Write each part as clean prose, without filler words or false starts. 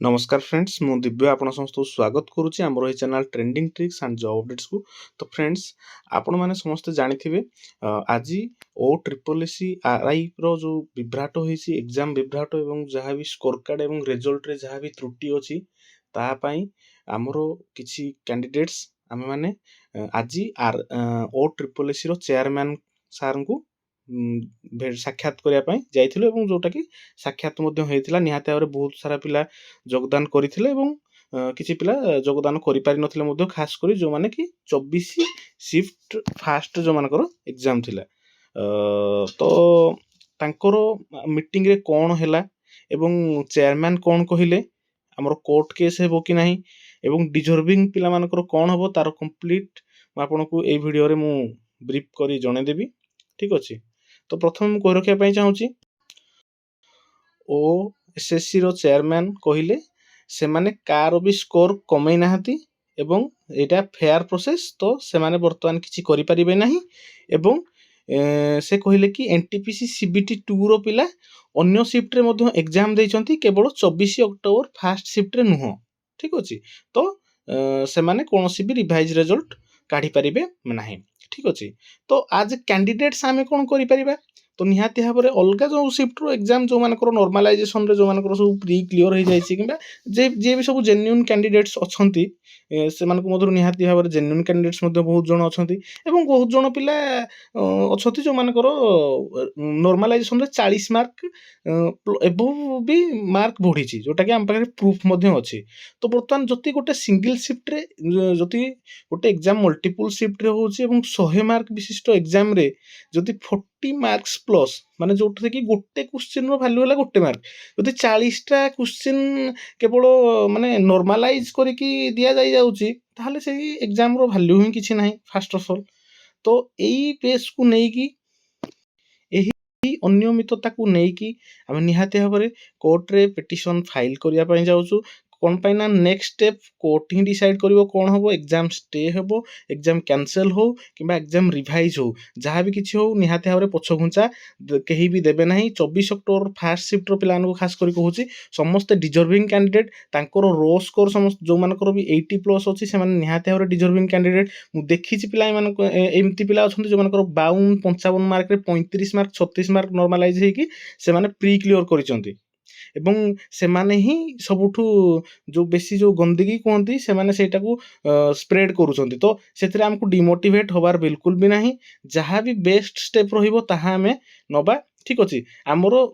नमस्कार फ्रेंड्स मु दिव्य आपण समस्त स्वागत करुच्ची आमर ये channel trending tricks and job updates को। तो फ्रेंड्स आपण मैंने समस्त जानी आज ओ ट्रिपल एस आर आई रो जो विभ्राट होइसी एग्जाम विभ्राट एवं जहाँ भी स्कोर कार्ड एवं रिजल्ट रे जहाँ भी त्रुटि अच्छी तापाई आमर किछि कैंडिडेट्स आम मैंने आज आर ओ ट्रिपल एस रो चेयरमैन सार को साक्षात करने जाइथिलु एवं जोटा कि साक्षात मध्य होइथिला। निहाती भाव बहुत सारा पिला योगदान करथिले एवं किछि पिला योगदान करि पारि नथिले मध्य खास करी जो माने कि 24 शिफ्ट फास्ट जो मानकर एग्जाम थिला। तो तांकर मीटिंग रे कोन हैला एवं चेयरमैन कोन कहिले हमर कोर्ट केस हेबो कि नाही एवं डिजर्विंग पिला मानकर कोन हबो तार कंप्लीट आपनको ए वीडियो रे मु ब्रीफ करी जणे देबी। ठीक अछि। तो प्रथम कहि रखिया पई चाहूची ओ एसएससी रो चेयरमैन कहिले से माने कार भी स्कोर कमै नाहती एवं एटा फेयर प्रोसेस तो से माने वर्तमान किछि करि परिबे नाही एवं से कहिले कि एनटीपीसी सीबीटी 2 रो पिला अन्य शिफ्ट रे मध्य एग्जाम दैछंती केवल 24 अक्टोबर फास्ट शिफ्ट रे नुह। ठीक अछि। तो से माने कोनोसी भी रिवाइज रिजल्ट काढी परिबे नाही। ठीक अछि। तो आज कैंडिडेट्स आमे कोन करि परिबा तो निहाती भाव अलग जो शिफ्ट रो एग्जाम जो मानकर नॉर्मलाइजेशन रे जो मानकर सब प्री क्लियर हो जाइछि किबा जे भी सब जेन्युइन कैंडिडेट्स अछंती से मानक मधुर निहाती भाव जेन्युइन कैंडिडेट्स मध्य बहुत जण अछंती एवं बहुत जण पिला अछंती जो मानकर नॉर्मलाइजेशन रे 40 मार्क एबव भी मार्क बढ़ी जोटा कि हम पाखे प्रूफ मध्य अछि। तो बर्तमान जति गोटे सिंगल शिफ्ट रे जति गोटे एग्जाम मल्टीपल शिफ्ट रे होछि एवं 100 मार्क विशिष्ट एग्जाम रे जति 40 मार्क्स प्लस माने जोटे कि गोटे क्वेश्चन रो वैल्यू होला गोटे मार्क जति 40 टा क्वेश्चन केवल माने नॉर्मलाइज करिकि दिया जाई जाउची ताहले सेही एग्जाम रो वैल्यू ही किछि नाही फर्स्ट ऑफ ऑल। तो एई पेस को नै कि एही अनियमितता को नै कि हम निहाती भाव कोर्ट रे पिटिशन फाइल करिया पई जाउछु कोन पाई ना नेक्स्ट स्टेप कोर्ट ही डिसाइड करिवो कोन हबो एग्जाम स्टे हबो एग्जाम कैंसिल हो किबा एग्जाम रिवाइज हो जहाँ भी किछि हो निहाती भाव पछ घुंचा केही भी देबे नाही। 24 अक्टोबर फास्ट शिफ्ट रो प्लान को खास करी कहूची समस्त डिजर्विंग कैंडिडेट तांकर रो स्कोर समस्त जो मानकर भी 80 प्लस अछि से माने निहाती भाव डिजर्विंग कैंडिडेट मु देखिछि पिला मान एमती पिला अछंती जो मानकर 52 55 मार्क रे 35 मार्क 36 मार्क नॉर्मलाइज हे कि से माने प्री क्लियर करिसंती एवं से माने ही सबुठू जो बेसी जो गंदगी कहती से माने सेटा को स्प्रेड करूछंती। तो सेथिरे हमकु डिमोटिवेट होबार बिल्कुल भी नाही जहाँ भी बेस्ट स्टेप रहिबो ताहा हमें नबा। ठीक अछि। हमरो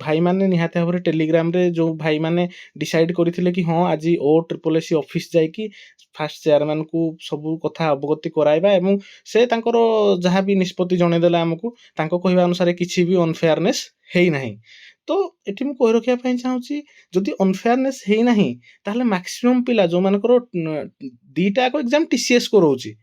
भाई माने निहाते भाव टेलीग्राम रे जो भाई माने डिसाइड करथिले कि हाँ आज ओ ट्रिपल एस ऑफिस जाई कि फास्ट चेयरमैन को सब कथा अवगति कराइबा एवं से तांकर जहाँ भी निष्पत्ति जणे देला हमकु तांको कहिबा अनुसार किछि भी अनफेयरनेस हेई नाही। तो एठी मु कहि रखिया पई चाहूची जदि अनफेयरनेस हेई नाही ताहले मैक्सिमम पिला जो मानकर दीटा को एग्जाम टीसीएस करौची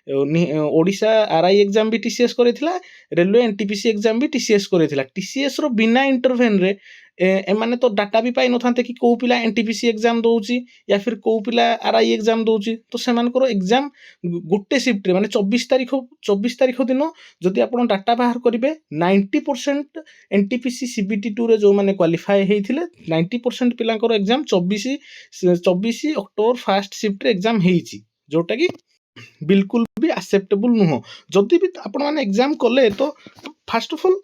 ओडिशा आरआई एग्जाम भी टीसीएस करेथिला रेलवे एनटीपीसी एग्जाम भी टीसीएस करेथिला टीसीएस रो बिना इंटरवेन रे ए माने तो डाटा भी पाई नथांते कि को पिला एनटीपीसी एग्जाम दोउची या फिर को पिला आरआई एग्जाम दोउची। तो से मानकर एग्जाम गोटे शिफ्ट रे माने 24 तारिख दिन जदि आपण डाटा बाहर करिवे 90% एनटीपीसी सीबीटी 2 रे जो माने क्वालिफाई हेइथिले 90% पिलांकर एग्जाम 24 अक्टोबर फास्ट शिफ्ट रे एग्जाम हेइची जोटा कि बिल्कुल भी एक्सेप्टेबल नुह। जदि भी आपण माने एग्जाम कले तो फर्स्ट ऑफ ऑल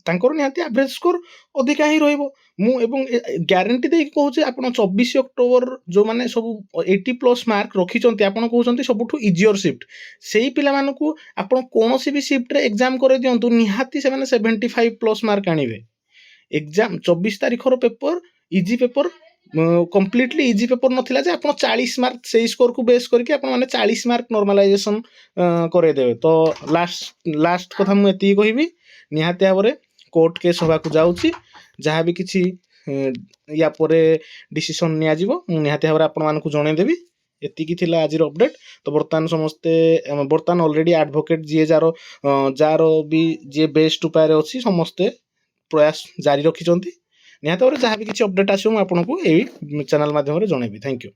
तांकर निहाती एवरेज स्कोर अधिका ही रहइबो मु एवं ग्यारंटी दे कहूचे आपण 24 अक्टोबर जो माने सब 80 प्लस मार्क रखिचंती आपण कहउचंती सबठु इजियर शिफ्ट सेही पिला मानकू आपण कोनोसी भी शिफ्ट रे एग्जाम करे दियंतु निहाती से माने 75 प्लस मार्क आनिबे। एग्जाम 24 तारिख रो paper easy paper completely easy paper नथिला जे आपण 40 मार्क से स्कोर को बेस करके आपण माने 40 मार्क नॉर्मलाइजेशन करे देबे। तो लास्ट कथा मु एती कहिबी निहाती भाव कोर्ट केस होबा को जाउची जहाँ भी किछि या परे डिसीजन निया जिवो मु निहाती भाव आपण मानकू जणे देबी। एतिकी थिला आज अपडेट। तो बर्तमान ऑलरेडी एडवोकेट जे जारो भी जे बेस्ट उपाय अछि समस्ते प्रयास जारी रखिचंती निहाती भाव जहाँ भी किछि अपडेट आसियो मु आपनको एई चैनल माध्यम रे जणेबी। Thank you.